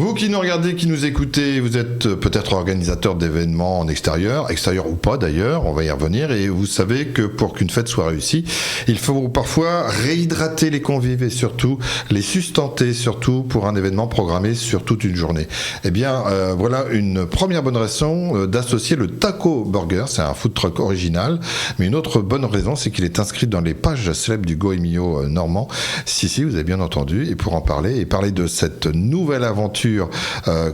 Vous qui nous regardez, qui nous écoutez, vous êtes peut-être organisateur d'événements en extérieur ou pas d'ailleurs, on va y revenir, et vous savez que pour qu'une fête soit réussie, il faut parfois réhydrater les convives et surtout les sustenter, surtout pour un événement programmé sur toute une journée. Eh bien, voilà une première bonne raison d'associer le Taco Burger, c'est un food truck original, mais une autre bonne raison, c'est qu'il est inscrit dans les pages célèbres du Goemio normand. Si, vous avez bien entendu, et pour en parler, et parler de cette nouvelle aventure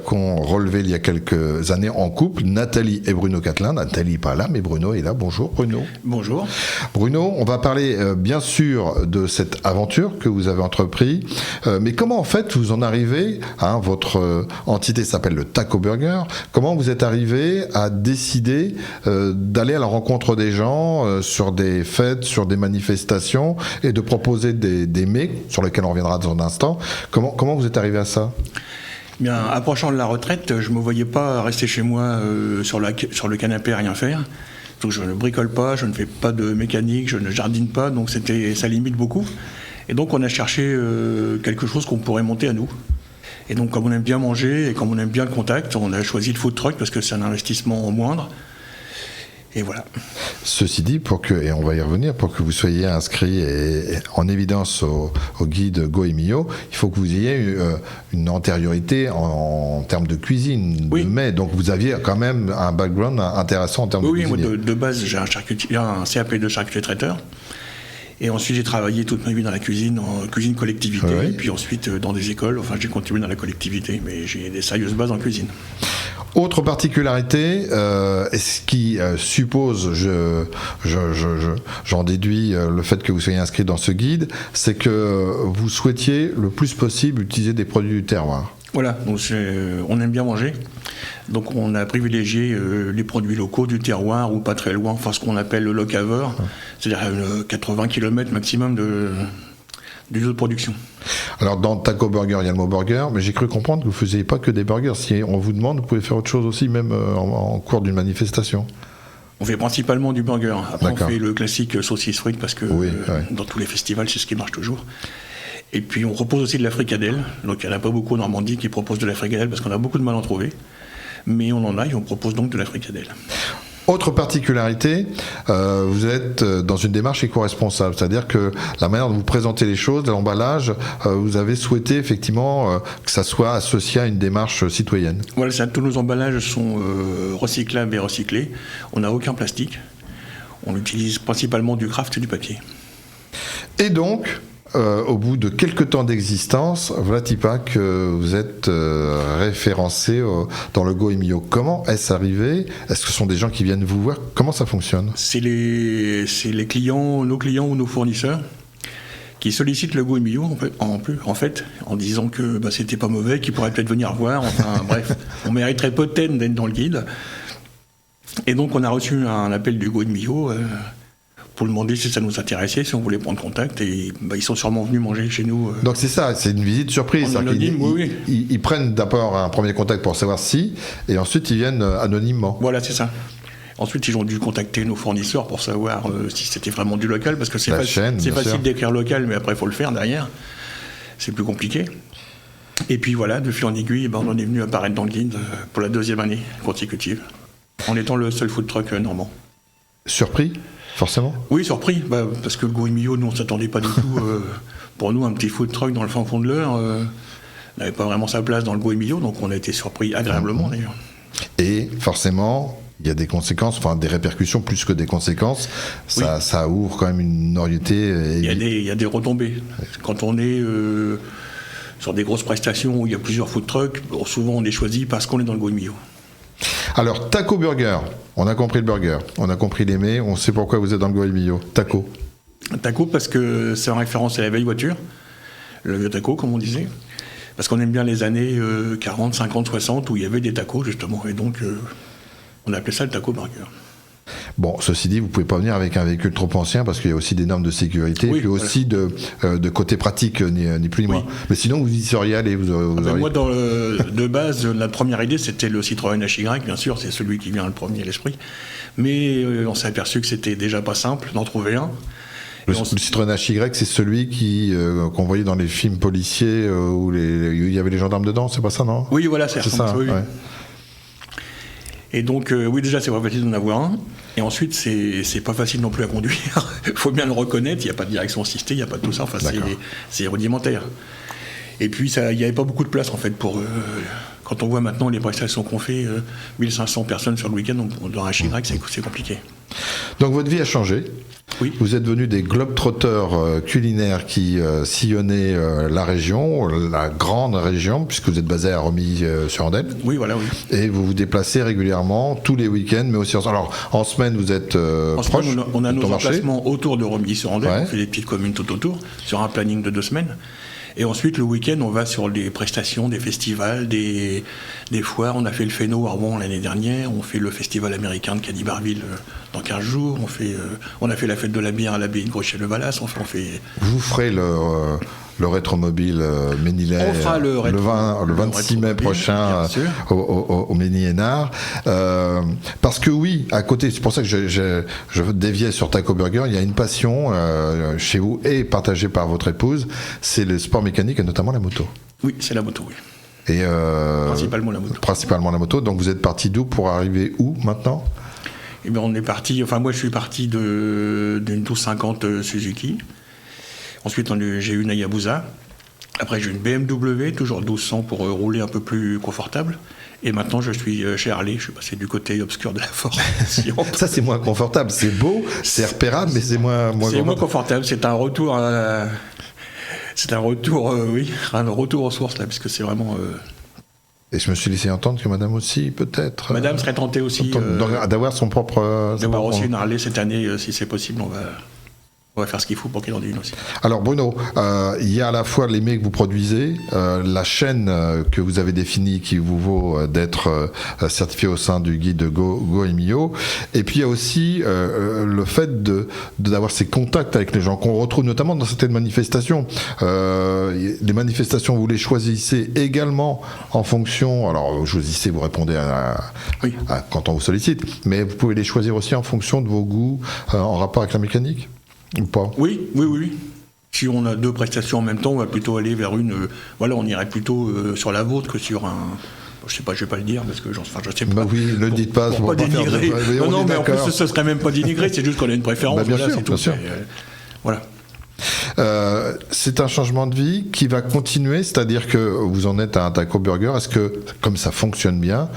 qu'ont relevé il y a quelques années en couple, Nathalie et Bruno Catelin. Nathalie n'est pas là, mais Bruno est là. Bonjour Bruno. Bonjour. Bruno, on va parler bien sûr de cette aventure que vous avez entreprise, mais comment en fait vous en arrivez, votre entité s'appelle le Taco Burger, comment vous êtes arrivé à décider d'aller à la rencontre des gens sur des fêtes, sur des manifestations et de proposer des mets sur lesquels on reviendra dans un instant. Comment vous êtes arrivé à ça ? Bien, approchant de la retraite, je ne me voyais pas rester chez moi sur le canapé à rien faire. Donc je ne bricole pas, je ne fais pas de mécanique, je ne jardine pas, donc ça limite beaucoup. Et donc on a cherché quelque chose qu'on pourrait monter à nous. Et donc comme on aime bien manger et comme on aime bien le contact, on a choisi le food truck parce que c'est un investissement moindre. Et voilà. Ceci dit, et on va y revenir, pour que vous soyez inscrit en évidence au guide Goemio, il faut que vous ayez une antériorité en termes de cuisine, de mets. Donc vous aviez quand même un background intéressant en termes de cuisine. Oui, moi de base, j'ai un CAP de charcutier traiteur. Et ensuite, j'ai travaillé toute ma vie dans la cuisine, en cuisine collectivité, et puis ensuite dans des écoles. Enfin, j'ai continué dans la collectivité, mais j'ai des sérieuses bases en cuisine. Autre particularité, ce qui suppose, j'en déduis le fait que vous soyez inscrit dans ce guide, c'est que vous souhaitiez le plus possible utiliser des produits du terroir. Voilà, donc on aime bien manger, donc on a privilégié les produits locaux du terroir ou pas très loin, enfin ce qu'on appelle le locaveur, c'est-à-dire 80 km maximum du lieu de production. Alors dans Taco Burger, il y a le mot burger, mais j'ai cru comprendre que vous ne faisiez pas que des burgers. Si on vous demande, vous pouvez faire autre chose aussi, même en cours d'une manifestation. On fait principalement du burger. Après, on fait le classique saucisse frites parce que dans tous les festivals, c'est ce qui marche toujours. Et puis on propose aussi de la fricadelle. Donc il n'y en a pas beaucoup en Normandie qui proposent de la fricadelle parce qu'on a beaucoup de mal à en trouver. Mais on en a et on propose donc de la fricadelle. Autre particularité, vous êtes dans une démarche éco-responsable, c'est-à-dire que la manière dont vous présentez les choses, l'emballage, vous avez souhaité effectivement que ça soit associé à une démarche citoyenne. Voilà, tous nos emballages sont recyclables et recyclés. On n'a aucun plastique. On utilise principalement du craft et du papier. Et donc, au bout de quelques temps d'existence, voilà-t-il pas que vous êtes référencé dans le Goemio. Comment est-ce arrivé ? Est-ce que ce sont des gens qui viennent vous voir ? Comment ça fonctionne ? C'est les clients, nos clients ou nos fournisseurs qui sollicitent le Goemio en fait, en disant que c'était pas mauvais, qu'ils pourraient peut-être venir voir. Enfin bref, on mériterait peut-être d'être dans le guide. Et donc on a reçu un appel du Goemio pour demander si ça nous intéressait, si on voulait prendre contact, et ils sont sûrement venus manger chez nous. Donc c'est ça, c'est une visite surprise. Ils prennent d'abord un premier contact pour savoir si, et ensuite ils viennent anonymement. Voilà, c'est ça. Ensuite, ils ont dû contacter nos fournisseurs pour savoir si c'était vraiment du local, parce que c'est facile d'écrire local, mais après il faut le faire derrière. C'est plus compliqué. Et puis voilà, de fil en aiguille, on en est venu apparaître dans le guide pour la 2e année consécutive, en étant le seul food truck normand. Surpris ? Forcément ? Oui, surpris, parce que le Goemio, nous, on ne s'attendait pas du tout. Pour nous, un petit food truck dans le fin fond de l'Eure n'avait pas vraiment sa place dans le Goemio, donc on a été surpris agréablement, d'ailleurs. Et forcément, il y a des conséquences, enfin des répercussions plus que des conséquences. Ça ouvre quand même une notoriété. Il y a des retombées. Quand on est sur des grosses prestations où il y a plusieurs food trucks, souvent on est choisi parce qu'on est dans le Goemio. Alors, Taco Burger, on a compris le burger, on a compris les mets, on sait pourquoi vous êtes dans le Goemio. Taco. Taco parce que c'est en référence à la vieille voiture, le vieux taco comme on disait, parce qu'on aime bien les années 40, 50, 60 où il y avait des tacos justement, et donc on a appelé ça le Taco Burger. Bon, ceci dit, vous ne pouvez pas venir avec un véhicule trop ancien parce qu'il y a aussi des normes de sécurité, et puis aussi de côté pratique, ni plus ni moins. Mais sinon, vous y seriez allé. Moi, de base, la première idée, c'était le Citroën HY, bien sûr, c'est celui qui vient le premier à l'esprit. Mais on s'est aperçu que c'était déjà pas simple d'en trouver un. Le Citroën HY, c'est celui qu'on voyait dans les films policiers où il y avait les gendarmes dedans, c'est pas ça, non? Oui, voilà, c'est ça. Oui. Ouais. Et donc, oui, déjà, c'est pas facile d'en avoir un. Et ensuite, c'est pas facile non plus à conduire. Il faut bien le reconnaître, il n'y a pas de direction assistée, il n'y a pas de tout ça. Enfin, c'est rudimentaire. Et puis, il n'y avait pas beaucoup de place, en fait, pour... quand on voit maintenant les prestations qu'on fait, 1500 personnes sur le week-end, dans un HY, c'est compliqué. Donc, votre vie a changé. Oui. Vous êtes devenu des globetrotters culinaires qui sillonnaient la région, la grande région, puisque vous êtes basé à Romilly-sur-Andelle. Oui, voilà, oui. Et vous vous déplacez régulièrement, tous les week-ends, mais aussi... Alors, en semaine, vous êtes proche. On a nos emplacements autour de Romilly-sur-Andelle. Ouais. On fait des petites communes tout autour, sur un planning de 2 semaines. Et ensuite, le week-end, on va sur des prestations, des festivals, des foires. On a fait le Féno à Rouen l'année dernière. On fait le festival américain de Caddy-Barville dans 15 jours. On a fait la fête de la bière à l'abbaye de Gros-Chez-le-Valas. Vous ferez le rétromobile Ménilet le 26 mai prochain au Méniénard. Parce que oui, à côté, c'est pour ça que je déviais sur Taco Burger, il y a une passion chez vous et partagée par votre épouse, c'est le sport mécanique et notamment la moto. Oui, c'est la moto, oui. Et principalement la moto. Principalement la moto. Donc vous êtes parti d'où pour arriver où maintenant? Eh bien, on est parti, moi je suis parti d'une 1250 Suzuki. Ensuite, j'ai eu une Hayabusa. Après, j'ai eu une BMW, toujours 1200 pour rouler un peu plus confortable. Et maintenant, je suis chez Harley. Je suis passé du côté obscur de la formation. Ça, c'est moins confortable. C'est beau, c'est repérable, mais c'est moins confortable. C'est moins confortable. C'est un retour un retour aux sources, là, parce que c'est vraiment... Et je me suis laissé entendre que madame aussi, peut-être... Madame serait tentée aussi... d'avoir son propre... d'avoir aussi une Harley cette année, si c'est possible, on va faire ce qu'il faut pour qu'il en ait une aussi. Alors Bruno, il y a à la fois les mets que vous produisez, la chaîne que vous avez définie qui vous vaut d'être certifié au sein du guide Go Emilio, et puis il y a aussi le fait d'avoir ces contacts avec les gens qu'on retrouve notamment dans certaines manifestations. Les manifestations, vous les choisissez également en fonction, alors vous choisissez, vous répondez quand on vous sollicite, mais vous pouvez les choisir aussi en fonction de vos goûts en rapport avec la mécanique. Ou pas? Oui. Si on a 2 prestations en même temps, on va plutôt aller vers on irait plutôt sur la vôtre que sur un... Je sais pas, je vais pas le dire parce que je sais pas. Bah oui, ne le dites pas. Pour pas dénigrer. Non, mais en plus, ce serait même pas dénigré, c'est juste qu'on a une préférence. Bah, bien sûr, c'est tout. Voilà. C'est un changement de vie qui va continuer, c'est-à-dire que vous en êtes à un Taco Burger. Est-ce que, comme ça fonctionne bien,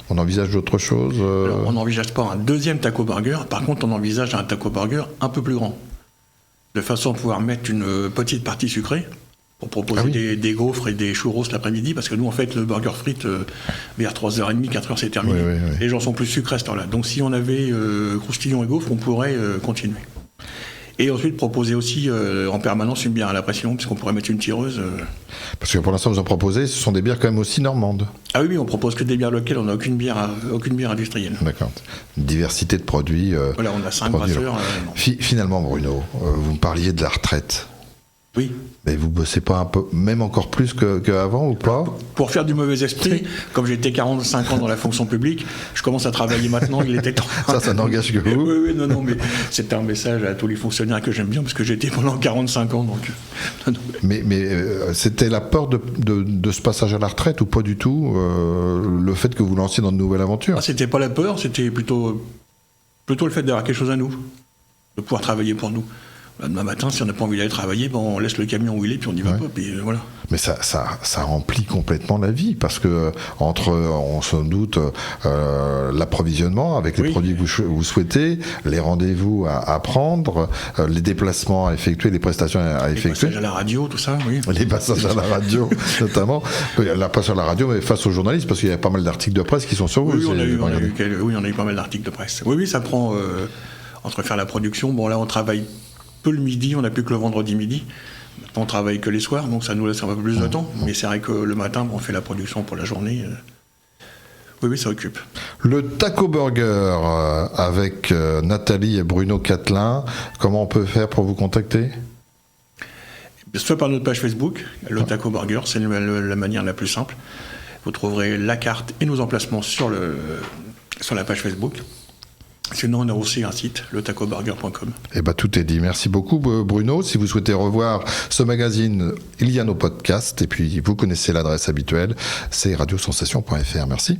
on envisage d'autres choses Alors, on n'envisage pas un deuxième Taco Burger. Par contre, on envisage un Taco Burger un peu plus grand, de façon à pouvoir mettre une petite partie sucrée pour proposer des gaufres et des churros l'après-midi, parce que nous, en fait, le burger frites, vers 3h30, 4h, c'est terminé. Oui. Les gens sont plus sucrés à ce temps-là. Donc, si on avait croustillons et gaufres, on pourrait continuer. Et ensuite proposer aussi en permanence une bière à la pression, puisqu'on pourrait mettre une tireuse. Parce que pour l'instant, vous en proposez, ce sont des bières quand même aussi normandes. Ah oui, on propose que des bières locales, on n'a aucune bière industrielle. D'accord. Une diversité de produits. Voilà, on a 5 brasseurs. Finalement, Bruno, vous me parliez de la retraite. Oui. Mais vous bossez pas un peu, même encore plus qu'avant ou pas? Pour faire du mauvais esprit, comme j'étais 45 ans dans la fonction publique, je commence à travailler maintenant, il était temps. Ça n'engage que vous? Oui, non, mais c'était un message à tous les fonctionnaires que j'aime bien, parce que j'étais pendant 45 ans, donc... Mais c'était la peur de ce passage à la retraite ou pas du tout, le fait que vous lanciez dans de nouvelles aventures? C'était pas la peur, c'était plutôt le fait d'avoir quelque chose à nous, de pouvoir travailler pour nous. Demain matin, si on n'a pas envie d'aller travailler, on laisse le camion où il est, puis on n'y va pas, puis voilà. Mais ça remplit complètement la vie, parce que on se doute, l'approvisionnement avec les produits que vous souhaitez, les rendez-vous à prendre, les déplacements à effectuer, les prestations à effectuer. Les passages à la radio, tout ça, oui. Les passages à la radio, notamment. La passage à la radio, mais face aux journalistes, parce qu'il y a pas mal d'articles de presse qui sont sur vous. Oui, on a eu pas mal d'articles de presse. Oui, ça prend, entre faire la production, là, on travaille peu le midi, on n'a plus que le vendredi midi. On travaille que les soirs, donc ça nous laisse un peu plus de temps. Mais c'est vrai que le matin, on fait la production pour la journée. Oui, ça occupe. Le Taco Burger avec Nathalie et Bruno Catelin, comment on peut faire pour vous contacter? Soit par notre page Facebook, le Taco Burger, c'est la manière la plus simple. Vous trouverez la carte et nos emplacements sur la page Facebook. Sinon, on a aussi un site, letacoburger.com. Eh ben, tout est dit. Merci beaucoup, Bruno. Si vous souhaitez revoir ce magazine, il y a nos podcasts. Et puis, vous connaissez l'adresse habituelle, c'est radiosensation.fr. Merci.